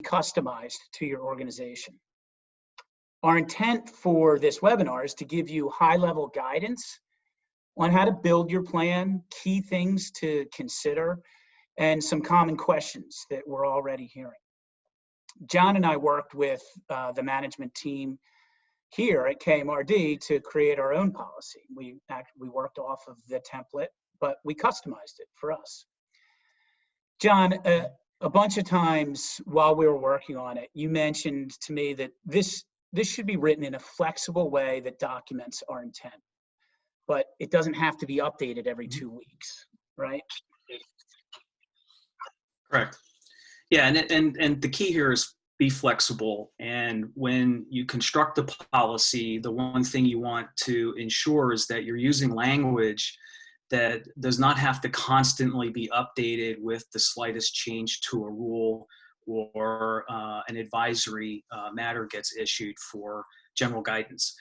customized to your organization. Our intent for this webinar is to give you high-level guidance on how to build your plan, key things to consider, and some common questions that we're already hearing. John and I worked with the management team here at KMRD to create our own policy. We worked off of the template, but we customized it for us. John, a bunch of times while we were working on it, you mentioned to me that this should be written in a flexible way that documents our intent, but it doesn't have to be updated every 2 weeks, right? Correct. Yeah, and the key here is be flexible. And when you construct a policy, the one thing you want to ensure is that you're using language that does not have to constantly be updated with the slightest change to a rule or an advisory matter gets issued for general guidance.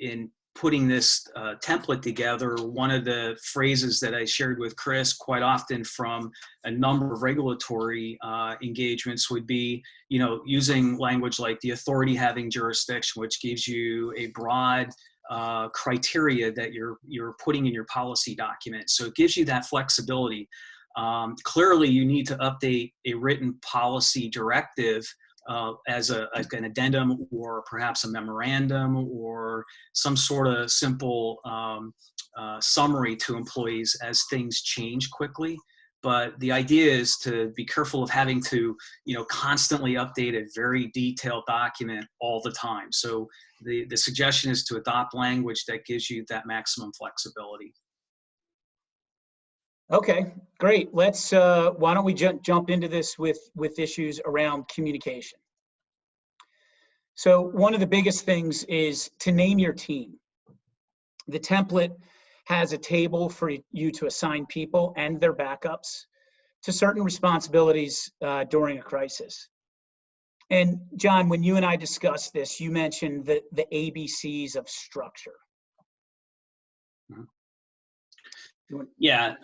In putting this template together, one of the phrases that I shared with Chris quite often from a number of regulatory engagements would be, using language like the authority having jurisdiction, which gives you a broad criteria that you're putting in your policy document. So it gives you that flexibility. Clearly, you need to update a written policy directive as an addendum or perhaps a memorandum or some sort of simple summary to employees as things change quickly. But the idea is to be careful of having to, constantly update a very detailed document all the time. So the suggestion is to adopt language that gives you that maximum flexibility. Okay, great. Let's, why don't we jump into this with issues around communication. So one of the biggest things is to name your team. The template has a table for you to assign people and their backups to certain responsibilities during a crisis. And John, when you and I discussed this, you mentioned the ABCs of structure. Yeah,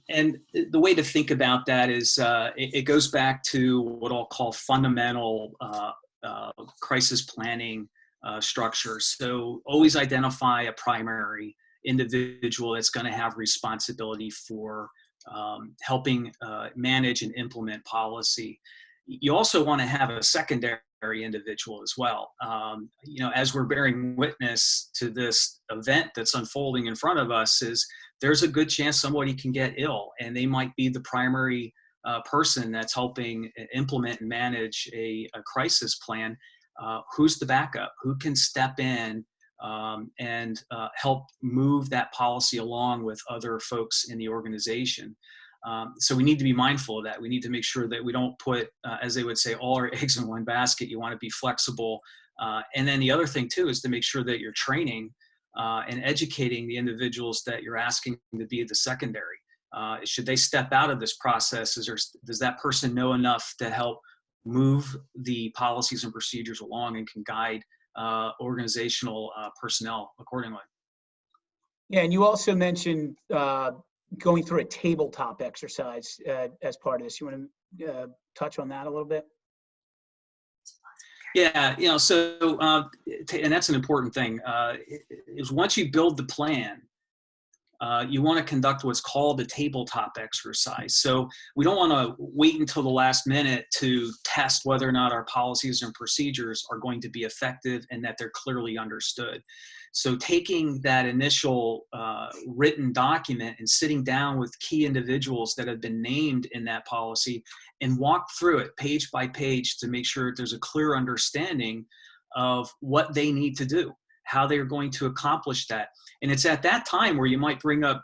and the way to think about that is it goes back to what I'll call fundamental crisis planning structures. So always identify a primary individual that's going to have responsibility for helping manage and implement policy. You also want to have a secondary individual as well. As we're bearing witness to this event that's unfolding in front of us, there's a good chance somebody can get ill, and they might be the primary person that's helping implement and manage a crisis plan. Who's the backup? Who can step in and help move that policy along with other folks in the organization? So we need to be mindful of that. We need to make sure that we don't put, as they would say, all our eggs in one basket. You want to be flexible. And then the other thing too is to make sure that you're training and educating the individuals that you're asking to be the secondary. Should they step out of this process, does that person know enough to help move the policies and procedures along and can guide organizational personnel accordingly? Yeah, and you also mentioned going through a tabletop exercise as part of this. You want to touch on that a little bit? Yeah, and that's an important thing, is once you build the plan, you want to conduct what's called a tabletop exercise. So we don't want to wait until the last minute to test whether or not our policies and procedures are going to be effective and that they're clearly understood. So taking that initial written document and sitting down with key individuals that have been named in that policy and walk through it page by page to make sure that there's a clear understanding of what they need to do, how they're going to accomplish that. And it's at that time where you might bring up,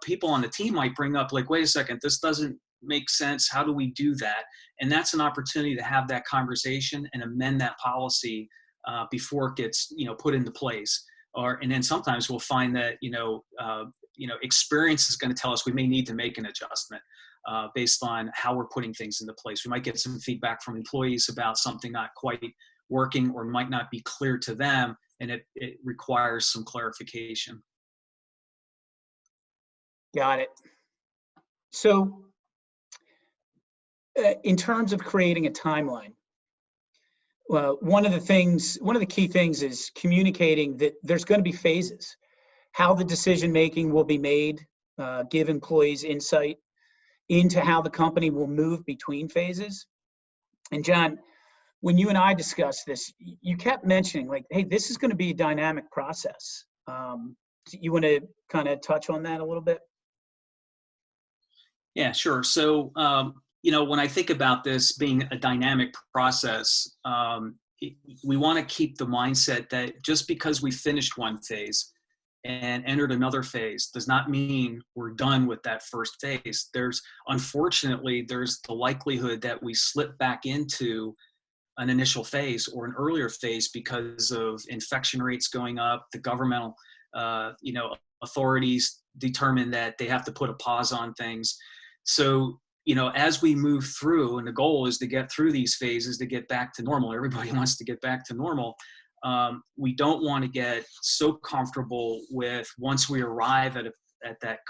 people on the team might bring up like, wait a second, this doesn't make sense. How do we do that? And that's an opportunity to have that conversation and amend that policy before it gets, put into place. And then sometimes we'll find that, experience is going to tell us we may need to make an adjustment based on how we're putting things into place. We might get some feedback from employees about something not quite working or might not be clear to them, and it requires some clarification. Got it. So in terms of creating a timeline, one of the key things is communicating that there's going to be phases. How the decision making will be made, give employees insight into how the company will move between phases. And John, when you and I discussed this, you kept mentioning like, hey, this is going to be a dynamic process. You want to kind of touch on that a little bit? Yeah, sure. So, when I think about this being a dynamic process, we want to keep the mindset that just because we finished one phase and entered another phase does not mean we're done with that first phase. Unfortunately, there's the likelihood that we slip back into an initial phase or an earlier phase because of infection rates going up. The governmental, authorities determine that they have to put a pause on things. So, as we move through, and the goal is to get through these phases to get back to normal. Everybody wants to get back to normal. We don't want to get so comfortable with once we arrive at that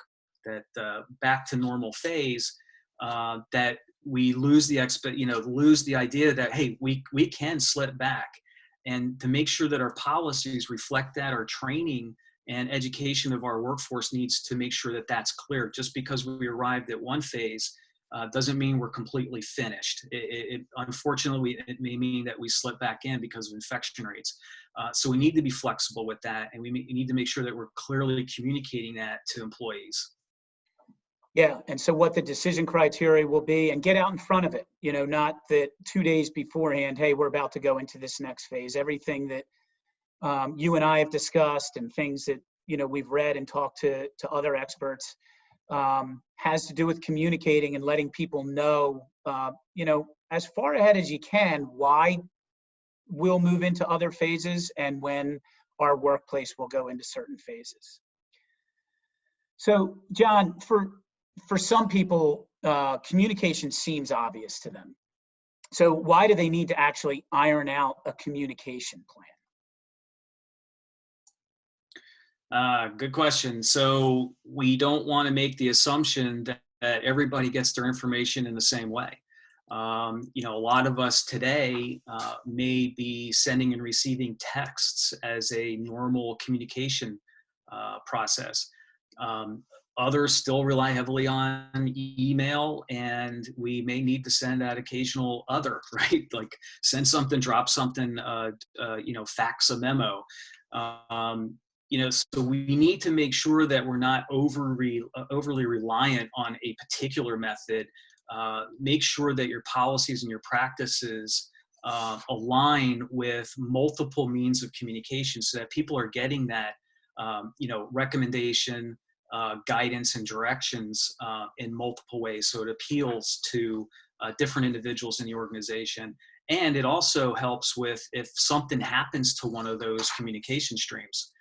back to normal phase that we lose the idea that, hey, we can slip back. And to make sure that our policies reflect that, our training and education of our workforce needs to make sure that that's clear. Just because we arrived at one phase doesn't mean we're completely finished. Unfortunately, it may mean that we slip back in because of infection rates. So we need to be flexible with that, and we need to make sure that we're clearly communicating that to employees. Yeah, and so what the decision criteria will be, and get out in front of it, not that 2 days beforehand, hey, we're about to go into this next phase. Everything that you and I have discussed and things that, we've read and talked to other experts has to do with communicating and letting people know, as far ahead as you can, why we'll move into other phases and when our workplace will go into certain phases. So, John, for some people, communication seems obvious to them. So why do they need to actually iron out a communication plan? Good question. So we don't want to make the assumption that everybody gets their information in the same way. A lot of us today may be sending and receiving texts as a normal communication process. Others still rely heavily on email, and we may need to send that occasional other, right? Like send something, drop something, fax a memo. So we need to make sure that we're not overly reliant on a particular method. Make sure that your policies and your practices align with multiple means of communication so that people are getting that, recommendation, guidance and directions in multiple ways. So it appeals to different individuals in the organization. And it also helps with if something happens to one of those communication streams,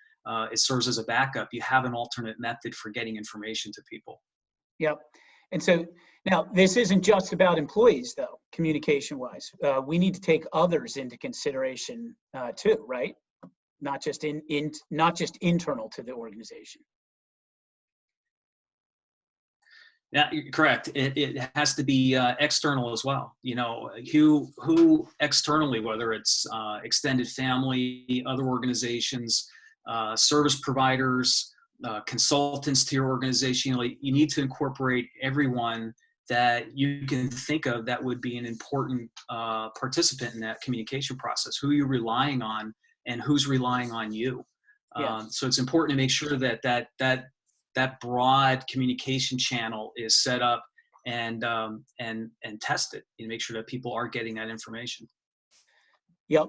it serves as a backup. You have an alternate method for getting information to people. Yep. And so now this isn't just about employees though, communication wise. We need to take others into consideration too, right? Not just internal to the organization. Yeah, correct. It has to be external as well. Who externally, whether it's extended family, other organizations, service providers, consultants to your organization. You need to incorporate everyone that you can think of that would be an important participant in that communication process. Who are you relying on, and who's relying on you? Yeah. So it's important to make sure that broad communication channel is set up and tested, and make sure that people are getting that information. Yep.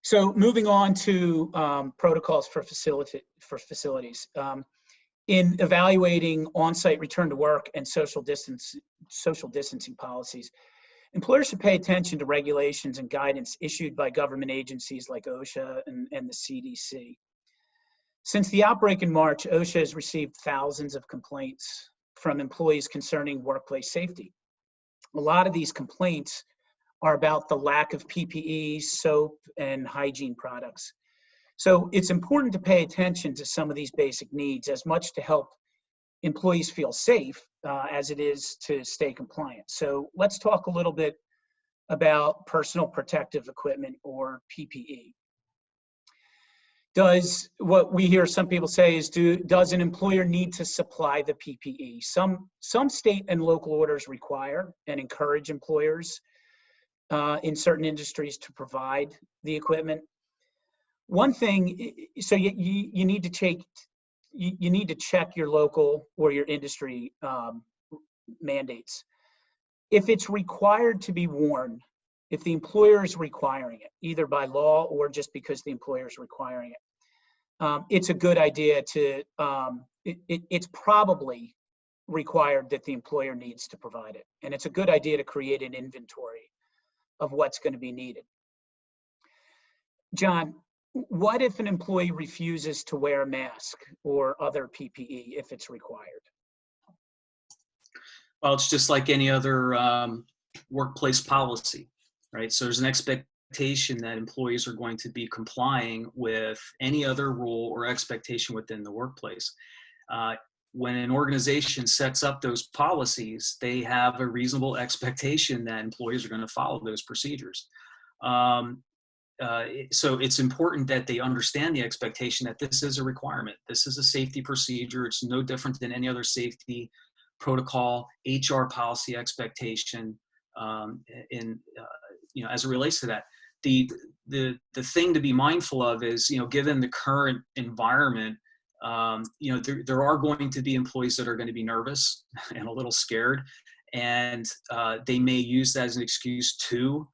So moving on to protocols for facilities. In evaluating on-site return to work and social distancing policies, employers should pay attention to regulations and guidance issued by government agencies like OSHA and the CDC. Since the outbreak in March, OSHA has received thousands of complaints from employees concerning workplace safety. A lot of these complaints are about the lack of PPE, soap, and hygiene products. So it's important to pay attention to some of these basic needs as much to help employees feel safe as it is to stay compliant. So let's talk a little bit about personal protective equipment, or PPE. Does what we hear some people say is, does an employer need to supply the PPE? Some state and local orders require and encourage employers in certain industries to provide the equipment. One thing, so you need to check your local or your industry mandates. If it's required to be worn, if the employer is requiring it, either by law or just because the employer is requiring it, it's a good idea to, it's probably required that the employer needs to provide it. And it's a good idea to create an inventory of what's going to be needed. John, what if an employee refuses to wear a mask or other PPE if it's required? Well, it's just like any other workplace policy, right? So there's an expectation that employees are going to be complying with any other rule or expectation within the workplace. When an organization sets up those policies, they have a reasonable expectation that employees are going to follow those procedures. So it's important that they understand the expectation that this is a requirement. This is a safety procedure. It's no different than any other safety protocol, HR policy expectation, as it relates to that. The thing to be mindful of is, given the current environment, there are going to be employees that are going to be nervous and a little scared, and they may use that as an excuse to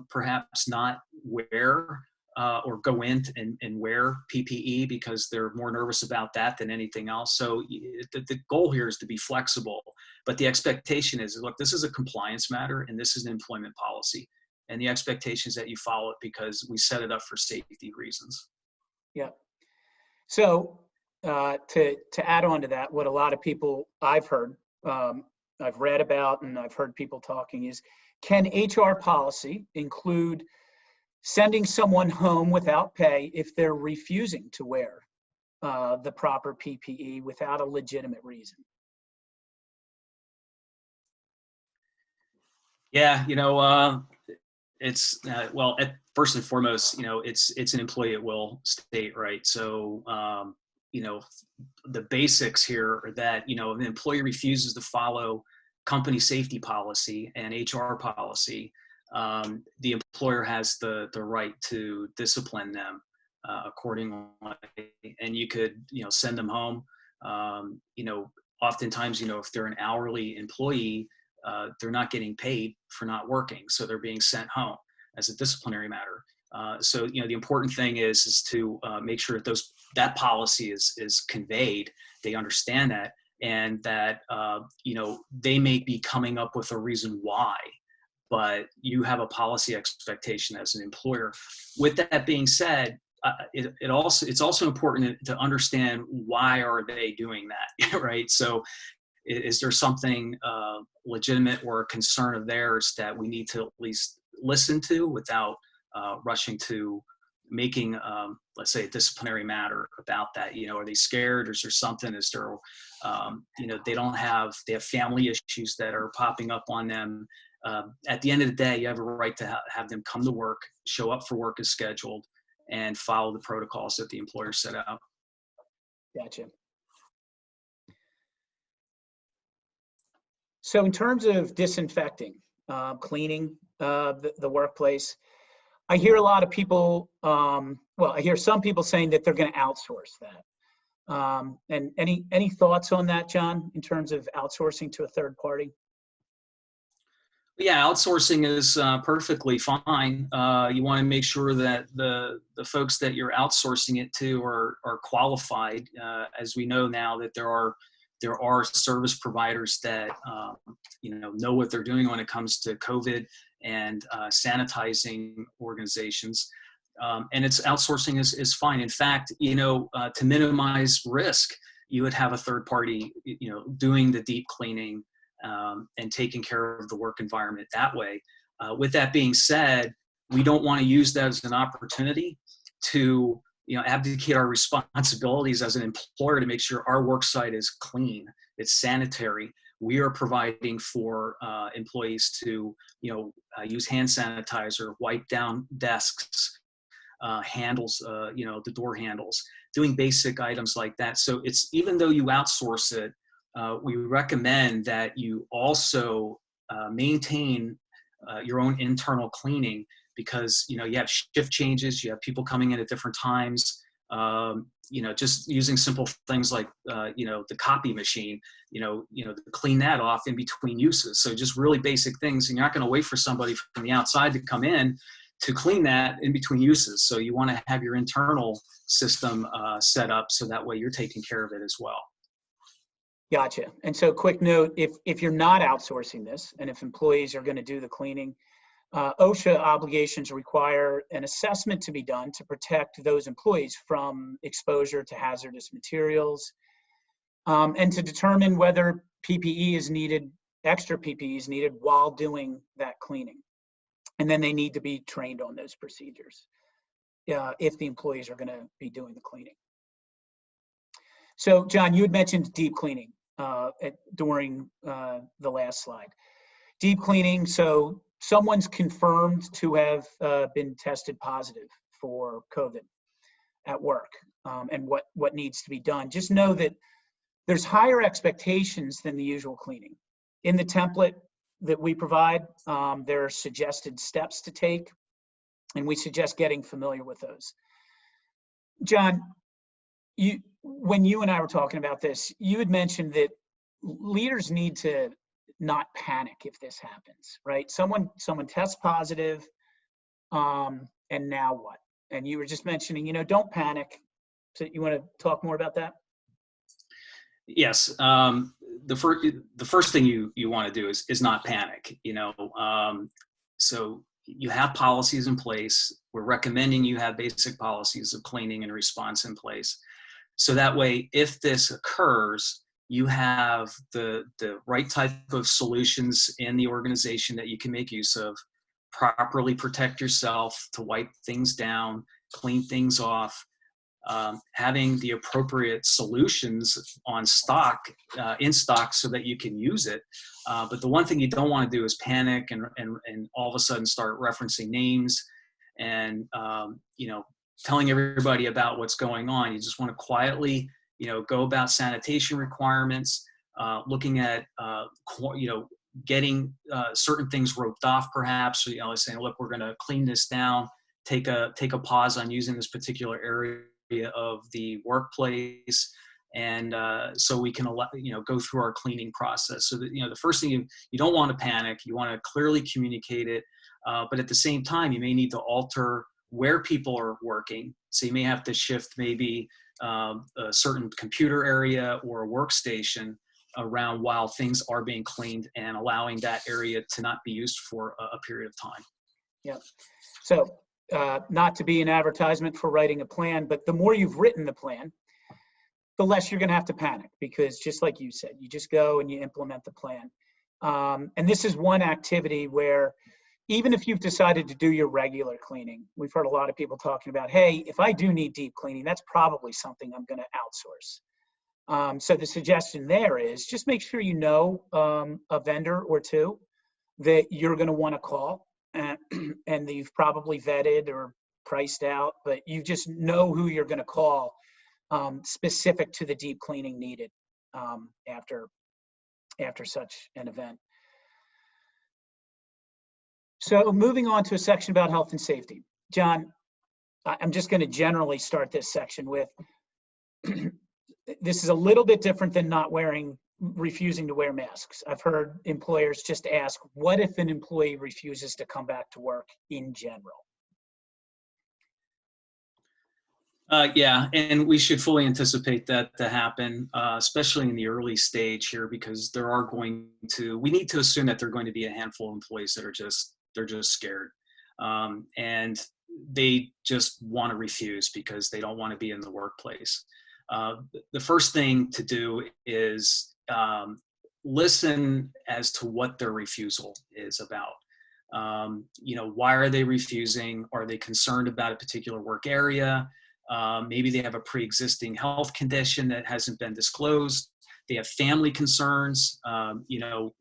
perhaps not wear or go in and wear PPE because they're more nervous about that than anything else. So the goal here is to be flexible, but the expectation is, look, this is a compliance matter and this is an employment policy. And the expectation is that you follow it because we set it up for safety reasons. Yeah. So to add on to that, what a lot of people I've heard, I've read about, and I've heard people talking is, can HR policy include sending someone home without pay if they're refusing to wear the proper PPE without a legitimate reason? Yeah, it's well, first and foremost, it's an employee at will state, right? So the basics here are that if the employee refuses to follow company safety policy and HR policy, the employer has the right to discipline them accordingly, and you could send them home. Oftentimes, if they're an hourly employee, they're not getting paid for not working, so they're being sent home as a disciplinary matter. So the important thing is to make sure that that policy is conveyed. They understand that, and that they may be coming up with a reason why, but you have a policy expectation as an employer. With that being said, it's also important to understand why are they doing that, right? So is there something legitimate or a concern of theirs that we need to at least listen to without rushing to making, let's say, a disciplinary matter about that? Are they scared? Or is there something? Is there, they have family issues that are popping up on them. At the end of the day, you have a right to have them come to work, show up for work as scheduled, and follow the protocols that the employer set out. Gotcha. So in terms of disinfecting, cleaning the workplace, I hear a lot of people, I hear some people saying that they're going to outsource that. And any thoughts on that, John, in terms of outsourcing to a third party? Yeah, outsourcing is perfectly fine. You want to make sure that the folks that you're outsourcing it to are qualified. As we know now that there are service providers that know what they're doing when it comes to COVID and sanitizing organizations, and it's outsourcing is fine. In fact, to minimize risk, you would have a third party doing the deep cleaning and taking care of the work environment that way. With that being said, we don't want to use that as an opportunity to abdicate our responsibilities as an employer to make sure our work site is clean, it's sanitary. We are providing for employees to, use hand sanitizer, wipe down desks, handles, the door handles, doing basic items like that. So it's, even though you outsource it, we recommend that you also maintain your own internal cleaning, because you have shift changes, you have people coming in at different times. Just using simple things like the copy machine, clean that off in between uses. So just really basic things, and you're not going to wait for somebody from the outside to come in to clean that in between uses. So you want to have your internal system set up so that way you're taking care of it as well. Gotcha. And so quick note, if you're not outsourcing this, and if employees are going to do the cleaning, OSHA obligations require an assessment to be done to protect those employees from exposure to hazardous materials, and to determine whether PPE is needed, extra PPE is needed while doing that cleaning. And then they need to be trained on those procedures if the employees are going to be doing the cleaning. So, John, you had mentioned deep cleaning during the last slide. Deep cleaning, so someone's confirmed to have been tested positive for COVID at work, and what needs to be done. Just know that there's higher expectations than the usual cleaning. In the template that we provide, there are suggested steps to take, and we suggest getting familiar with those. John, when you and I were talking about this, you had mentioned that leaders need to not panic if this happens, right? Someone tests positive, and now what? And you were just mentioning, don't panic. So you want to talk more about that? Yes. The first thing you want to do is not panic. So you have policies in place. We're recommending you have basic policies of cleaning and response in place. So that way, if this occurs, you have the right type of solutions in the organization that you can make use of, properly protect yourself, to wipe things down, clean things off, having the appropriate solutions on stock, in stock, so that you can use it. But the one thing you don't want to do is panic and all of a sudden start referencing names and telling everybody about what's going on. You just want to quietly go about sanitation requirements, looking at getting certain things roped off, perhaps. So, saying, look, we're going to clean this down, take a pause on using this particular area of the workplace, and so we can go through our cleaning process. So that the first thing, you don't want to panic. You want to clearly communicate it, but at the same time, you may need to alter where people are working. So you may have to shift maybe a certain computer area or a workstation around while things are being cleaned, and allowing that area to not be used for a period of time. Yeah. So not to be an advertisement for writing a plan, but the more you've written the plan, the less you're going to have to panic, because just like you said, you just go and you implement the plan. And this is one activity where, even if you've decided to do your regular cleaning, we've heard a lot of people talking about, hey, if I do need deep cleaning, that's probably something I'm going to outsource. So the suggestion there is just make sure you know a vendor or two that you're going to want to call, and that you've probably vetted or priced out, but you just know who you're going to call, specific to the deep cleaning needed after such an event. So moving on to a section about health and safety. John, I'm just going to generally start this section with, this is a little bit different than refusing to wear masks. I've heard employers just ask, what if an employee refuses to come back to work in general? Yeah, and we should fully anticipate that to happen, especially in the early stage here, because we need to assume that there are going to be a handful of employees that they're just scared. And they just want to refuse because they don't want to be in the workplace. The first thing to do is listen as to what their refusal is about. Why are they refusing? Are they concerned about a particular work area? Maybe they have a pre-existing health condition that hasn't been disclosed. They have family concerns. You know,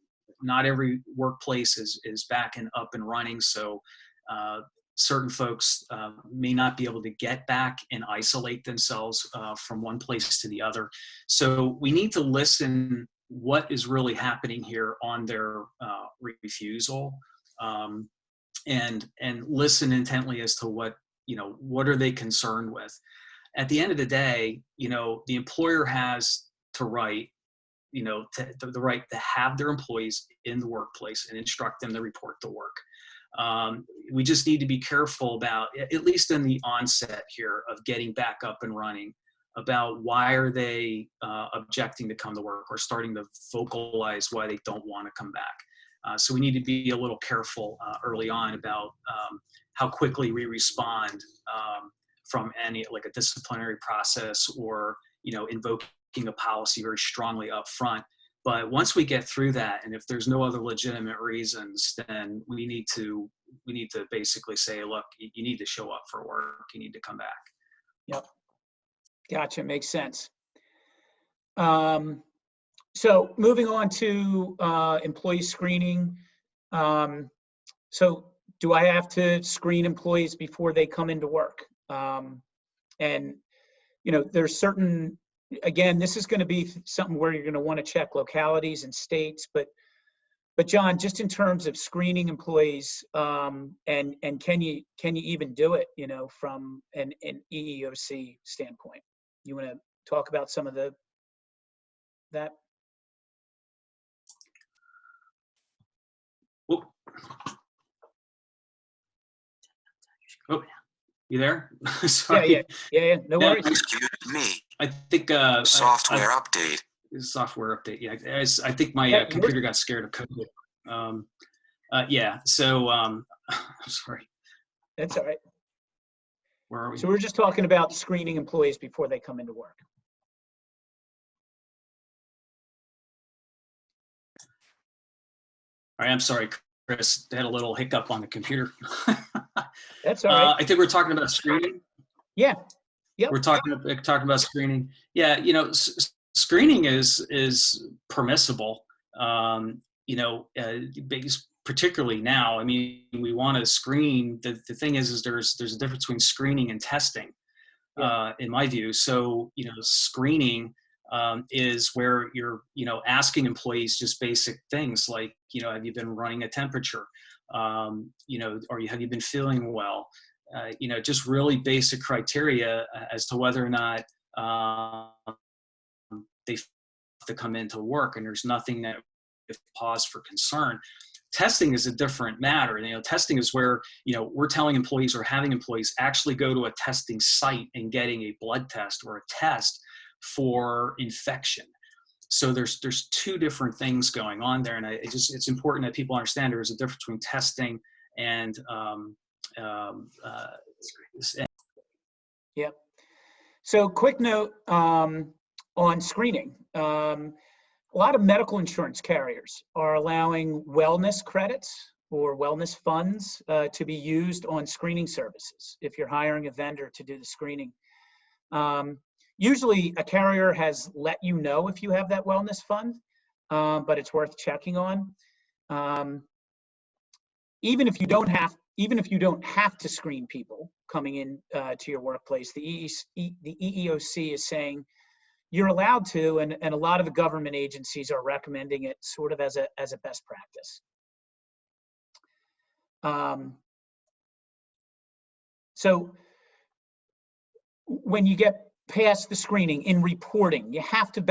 not every workplace is back and up and running. So certain folks may not be able to get back and isolate themselves from one place to the other. So we need to listen what is really happening here on their refusal, and listen intently as to what, you know, what are they concerned with. At the end of the day, you know, the employer has to right, you know, the right to have their employees in the workplace and instruct them to report to work. We just need to be careful about, at least in the onset here, of getting back up and running, about why are they objecting to come to work or starting to vocalize why they don't want to come back. So we need to be a little careful early on about how quickly we respond from any, like a disciplinary process, or, you know, invoking a policy very strongly up front. But once we get through that, and if there's no other legitimate reasons, then we need to basically say, look, you need to show up for work. You need to come back. Yep. Gotcha. Makes sense. So moving on to employee screening. So do I have to screen employees before they come into work? And, you know, there's certain, again, this is going to be something where you're going to want to check localities and states, but John, just in terms of screening employees, and can you even do it, you know, from an EEOC standpoint? You want to talk about some of that? Oh, you there? Sorry. Yeah. No worries. Excuse me. I think software update. Software update. Yeah, I think my computer got scared of COVID. Yeah. So I'm sorry. That's all right. Where are we? So we're just talking about screening employees before they come into work. All right. I'm sorry, Chris. I had a little hiccup on the computer. That's all right. I think we're talking about screening. Yeah. Yep. We're talking about screening. Yeah. You know, screening is permissible. You know, particularly now. I mean, we want to screen. The thing is there's a difference between screening and testing, in my view. So, you know, screening is where you're, you know, asking employees just basic things like, you know, have you been running a temperature? You know, or have you been feeling well? You know, just really basic criteria as to whether or not they have to come into work, and there's nothing that gives pause for concern. Testing is a different matter. You know, testing is where, you know, we're telling employees or having employees actually go to a testing site and getting a blood test or a test for infection. So there's two different things going on there, and it's important that people understand there is a difference between testing and Yep. So quick note on screening. A lot of medical insurance carriers are allowing wellness credits or wellness funds to be used on screening services if you're hiring a vendor to do the screening. Usually a carrier has let you know if you have that wellness fund, but it's worth checking on. Even if you don't have to screen people coming in to your workplace, the EEOC is saying you're allowed to, and a lot of the government agencies are recommending it sort of as a best practice. So when you get past the screening in reporting, you have to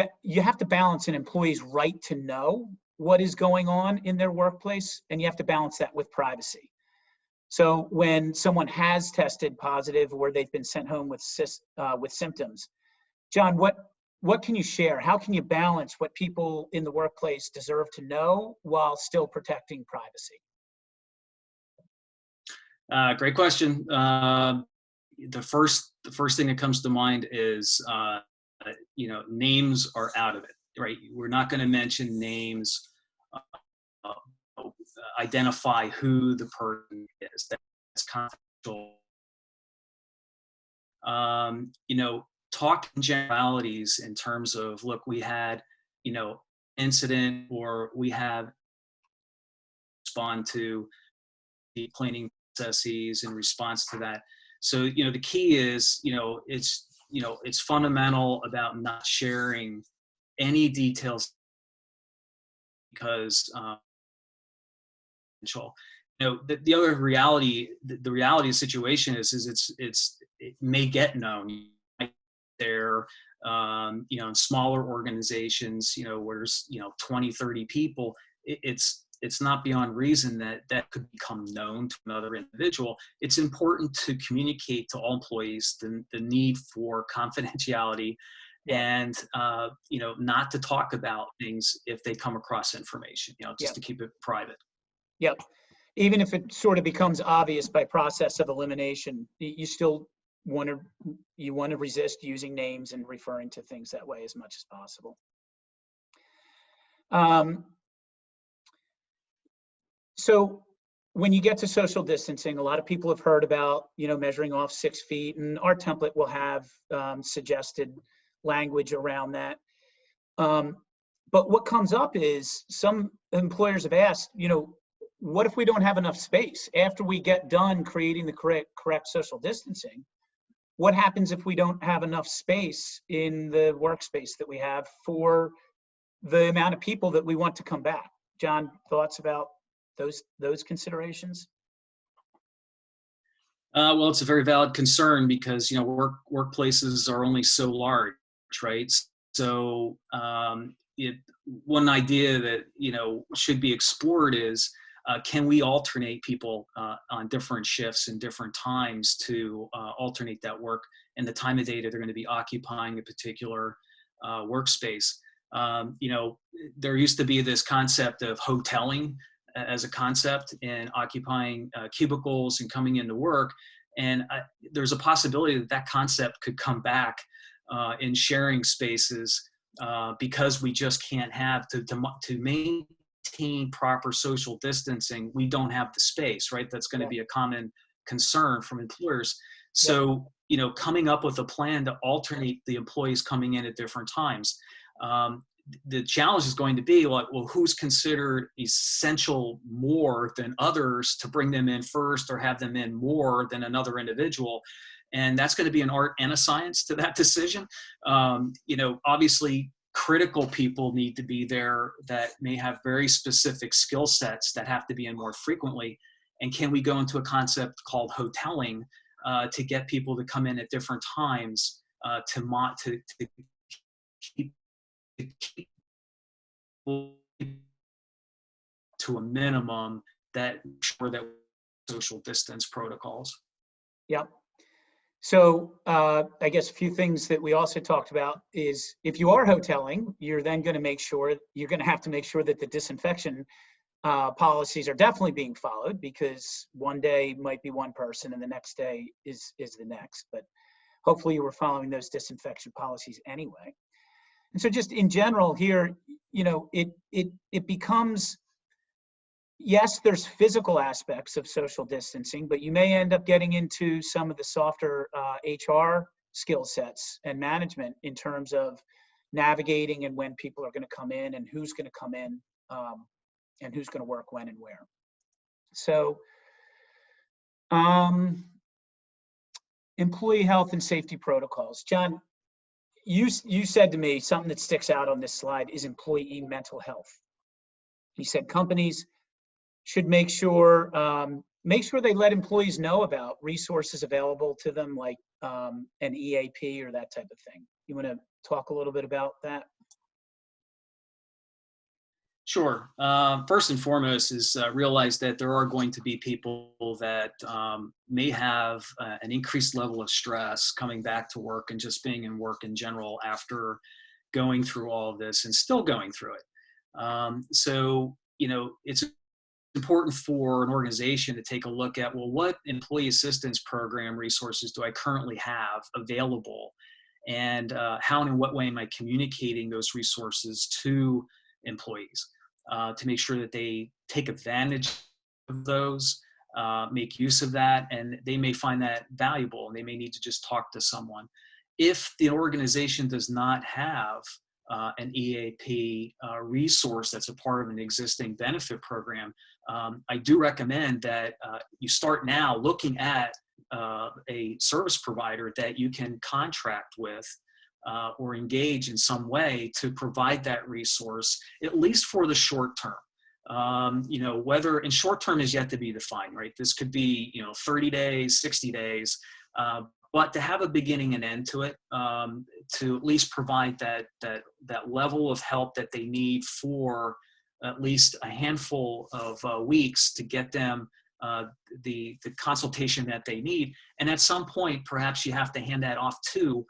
balance an employee's right to know what is going on in their workplace, and you have to balance that with privacy. So when someone has tested positive or they've been sent home with symptoms, John, what can you share? How can you balance what people in the workplace deserve to know while still protecting privacy? Great question. The first thing that comes to mind is, you know, names are out of it, right? We're not going to mention names, identify who the person is. That's confidential. You know, talk in generalities in terms of, look, we had, you know, incident, or we have respond to the cleaning processes in response to that. So, you know, the key is, you know, it's fundamental about not sharing any details, because you know, the other reality, the reality of the situation is it may get known there, you know, in smaller organizations, you know, where there's, you know, 20, 30 people, it's not beyond reason that that could become known to another individual. It's important to communicate to all employees the need for confidentiality, and you know, not to talk about things if they come across information, you know, just to keep it private. Yep. Even if it sort of becomes obvious by process of elimination, you still want to resist using names and referring to things that way as much as possible. So when you get to social distancing, a lot of people have heard about, you know, measuring off 6 feet, and our template will have suggested language around that. But what comes up is some employers have asked, you know, what if we don't have enough space after we get done creating the correct social distancing? What happens if we don't have enough space in the workspace that we have for the amount of people that we want to come back? John, thoughts about those considerations? Well, it's a very valid concern, because, you know, workplaces are only so large, right? So one idea that, you know, should be explored is, can we alternate people on different shifts and different times to alternate that work and the time of day that they're going to be occupying a particular workspace? You know, there used to be this concept of hoteling as a concept, and occupying cubicles and coming into work. And there's a possibility that that concept could come back in sharing spaces, because we just can't have to maintain proper social distancing. We don't have the space, right? That's going to be a common concern from employers. So, you know, coming up with a plan to alternate the employees coming in at different times. The challenge is going to be like, well, who's considered essential more than others to bring them in first, or have them in more than another individual? And that's going to be an art and a science to that decision. You know, obviously critical people need to be there that may have very specific skill sets that have to be in more frequently. And can we go into a concept called hoteling to get people to come in at different times to keep to a minimum that social distance protocols. Yep. So I guess a few things that we also talked about is, if you are hoteling, you're then going to make sure, you're going to have to make sure that the disinfection policies are definitely being followed, because one day might be one person and the next day is the next. But hopefully you were following those disinfection policies anyway. And so just in general here, you know, it becomes, yes, there's physical aspects of social distancing, but you may end up getting into some of the softer HR skill sets and management in terms of navigating and when people are going to come in and who's going to come in and who's going to work when and where. So employee health and safety protocols. John, you said to me something that sticks out on this slide is employee mental health. You said companies should make sure they let employees know about resources available to them, like an EAP or that type of thing. You want to talk a little bit about that? Sure. First and foremost is realize that there are going to be people that may have an increased level of stress coming back to work and just being in work in general after going through all of this and still going through it. So, you know, it's important for an organization to take a look at, well, what employee assistance program resources do I currently have available? And how and in what way am I communicating those resources to employees to make sure that they take advantage of those, make use of that, and they may find that valuable, and they may need to just talk to someone. If the organization does not have an EAP resource that's a part of an existing benefit program, I do recommend that you start now looking at a service provider that you can contract with or engage in some way to provide that resource, at least for the short term. Whether in short term is yet to be defined, right? This could be, 30 days, 60 days, but to have a beginning and end to it, to at least provide that level of help that they need for at least a handful of weeks to get them the consultation that they need. And at some point, perhaps you have to hand that off to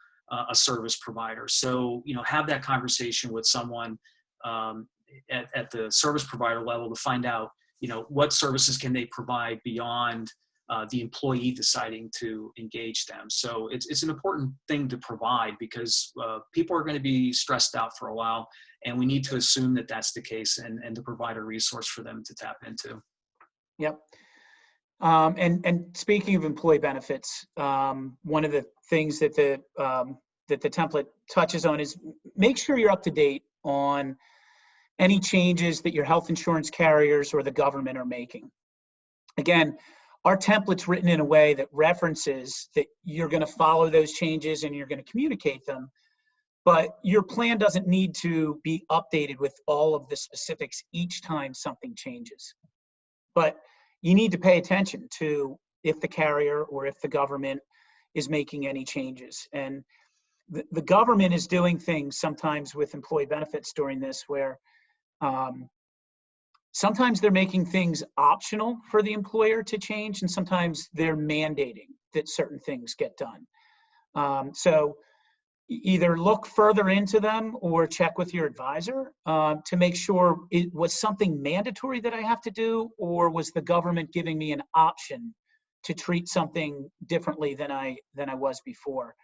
a service provider. So, have that conversation with someone at the service provider level to find out, what services can they provide beyond the employee deciding to engage them. So it's an important thing to provide, because people are going to be stressed out for a while, and we need to assume that that's the case, and to provide a resource for them to tap into. Yep. And speaking of employee benefits, one of the things that the template touches on is make sure you're up to date on any changes that your health insurance carriers or the government are making. Again, our template's written in a way that references that you're going to follow those changes and you're going to communicate them, but your plan doesn't need to be updated with all of the specifics each time something changes. But you need to pay attention to if the carrier or if the government is making any changes. And the government is doing things sometimes with employee benefits during this where sometimes they're making things optional for the employer to change, and sometimes they're mandating that certain things get done. So either look further into them or check with your advisor to make sure it was something mandatory that I have to do, or was the government giving me an option to treat something differently than I was before.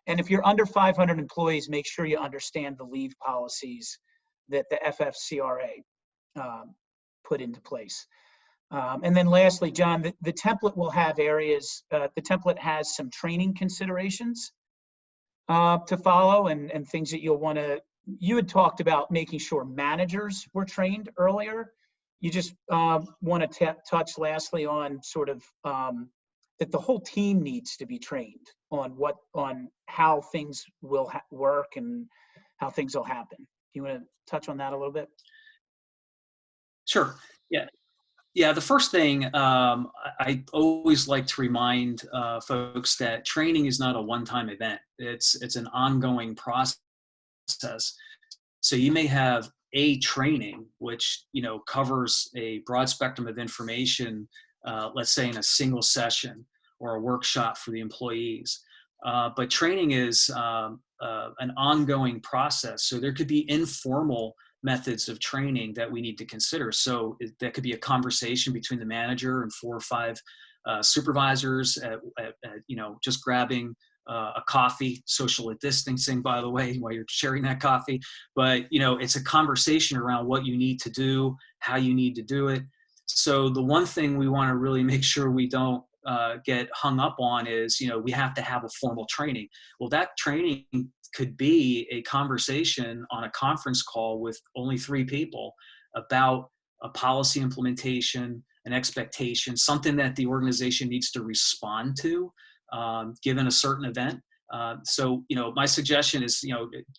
And if you're under 500 employees, make sure you understand the leave policies that the FFCRA put into place. And then lastly, John, the template will have areas, the template has some training considerations to follow, and things that you'll want to, you had talked about making sure managers were trained earlier. You just want to touch lastly on sort of that the whole team needs to be trained on how things will work and how things will happen. You want to touch on that a little bit? Sure. Yeah. The first thing, I always like to remind folks that training is not a one-time event. It's an ongoing process. So you may have a training which covers a broad spectrum of information, let's say in a single session or a workshop for the employees. But training is an ongoing process. So there could be informal methods of training that we need to consider. So that could be a conversation between the manager and 4 or 5 supervisors at just grabbing a coffee, social distancing, by the way, while you're sharing that coffee. But, it's a conversation around what you need to do, how you need to do it. So the one thing we want to really make sure we don't get hung up on is, we have to have a formal training. Well, that training could be a conversation on a conference call with only 3 people about a policy implementation, an expectation, something that the organization needs to respond to given a certain event. So, my suggestion is,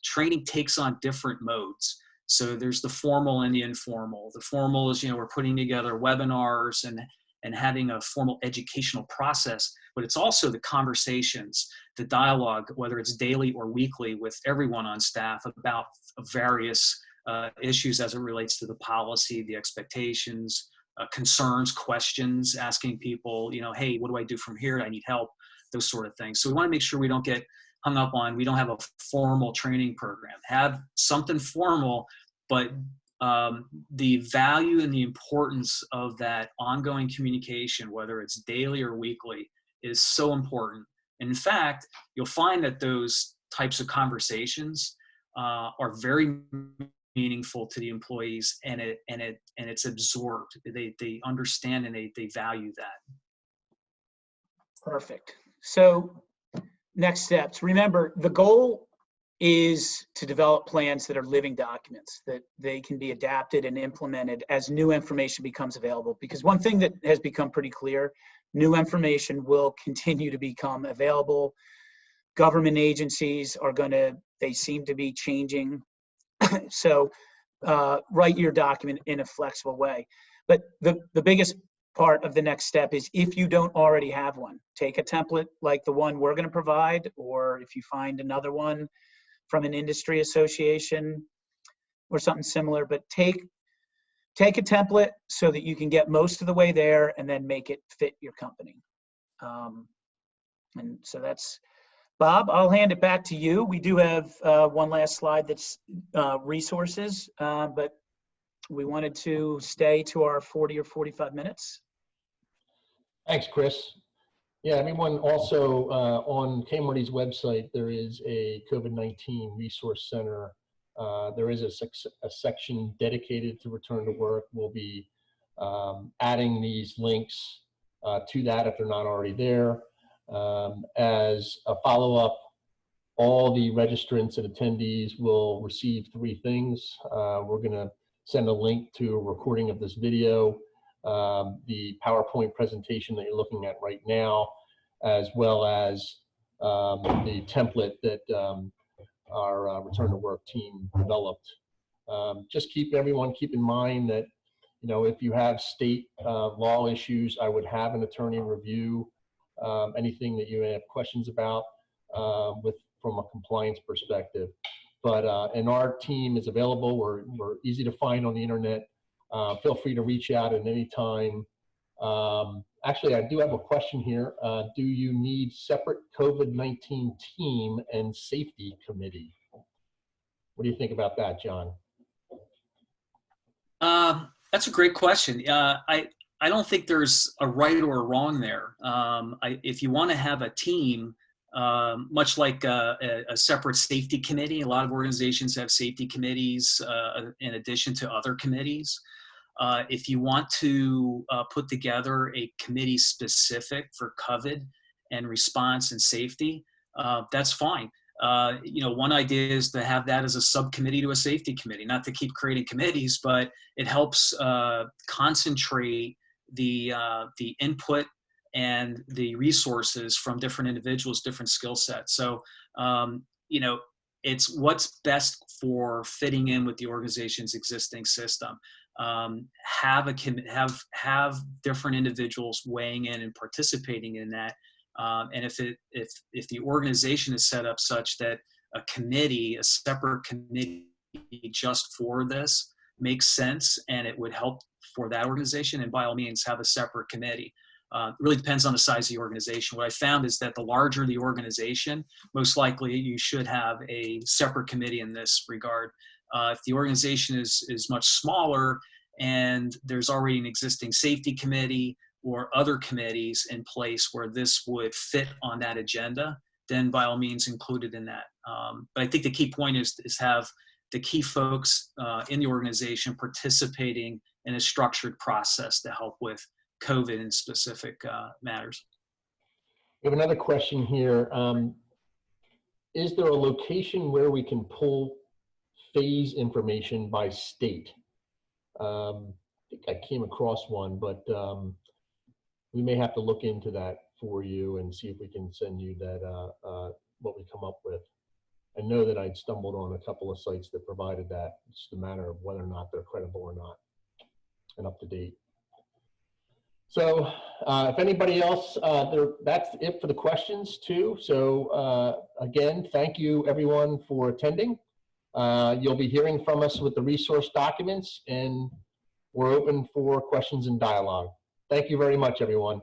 training takes on different modes. So there's the formal and the informal. The formal is, we're putting together webinars and having a formal educational process, but it's also the conversations, the dialogue, whether it's daily or weekly with everyone on staff about various issues as it relates to the policy, the expectations, concerns, questions, asking people, hey, what do I do from here? I need help, those sort of things. So we want to make sure we don't get hung up on, we don't have a formal training program. Have something formal, but the value and the importance of that ongoing communication, whether it's daily or weekly, is so important. And in fact, you'll find that those types of conversations are very meaningful to the employees, and it's absorbed. They understand and they value that. Perfect. So next steps. Remember, the goal is to develop plans that are living documents, that they can be adapted and implemented as new information becomes available. Because one thing that has become pretty clear, new information will continue to become available. Government agencies are they seem to be changing. So write your document in a flexible way. But the biggest part of the next step is, if you don't already have one, take a template like the one we're going to provide, or if you find another one from an industry association or something similar, but take a template so that you can get most of the way there and then make it fit your company. And so that's, Bob, I'll hand it back to you. We do have one last slide that's resources, but we wanted to stay to our 40 or 45 minutes. Thanks, Chris. Yeah, everyone also on KMRD's website, there is a COVID-19 resource center. There is a section dedicated to return to work. We'll be adding these links to that if they're not already there. As a follow-up, all the registrants and attendees will receive 3 things. We're going to send a link to a recording of this video, the PowerPoint presentation that you're looking at right now, as well as the template that our return to work team developed. Just keep in mind that, you know, if you have state law issues, I would have an attorney review anything that you may have questions about from a compliance perspective. But and our team is available. We're easy to find on the internet. Feel free to reach out at any time. Actually, I do have a question here. Do you need separate COVID-19 team and safety committee? What do you think about that, John? That's a great question. I don't think there's a right or a wrong there. If you want to have a team, much like a separate safety committee, a lot of organizations have safety committees in addition to other committees. If you want to put together a committee specific for COVID and response and safety, that's fine. You know, one idea is to have that as a subcommittee to a safety committee, not to keep creating committees, but it helps concentrate the input and the resources from different individuals, different skill sets. So, you know, it's what's best for fitting in with the organization's existing system. Have different individuals weighing in and participating in that. And if the organization is set up such that a committee, a separate committee just for this makes sense and it would help for that organization, and by all means have a separate committee. It really depends on the size of the organization. What I found is that the larger the organization, most likely you should have a separate committee in this regard. If the organization is much smaller and there's already an existing safety committee or other committees in place where this would fit on that agenda, then by all means include it in that. But I think the key point is have the key folks in the organization participating in a structured process to help with COVID and specific matters. We have another question here. Is there a location where we can pull phase information by state? I think I came across one, but we may have to look into that for you and see if we can send you that, what we come up with. I know that I'd stumbled on a couple of sites that provided that. It's just a matter of whether or not they're credible or not and up to date. So if anybody else, that's it for the questions too. So again, thank you everyone for attending. You'll be hearing from us with the resource documents, and we're open for questions and dialogue. Thank you very much, everyone.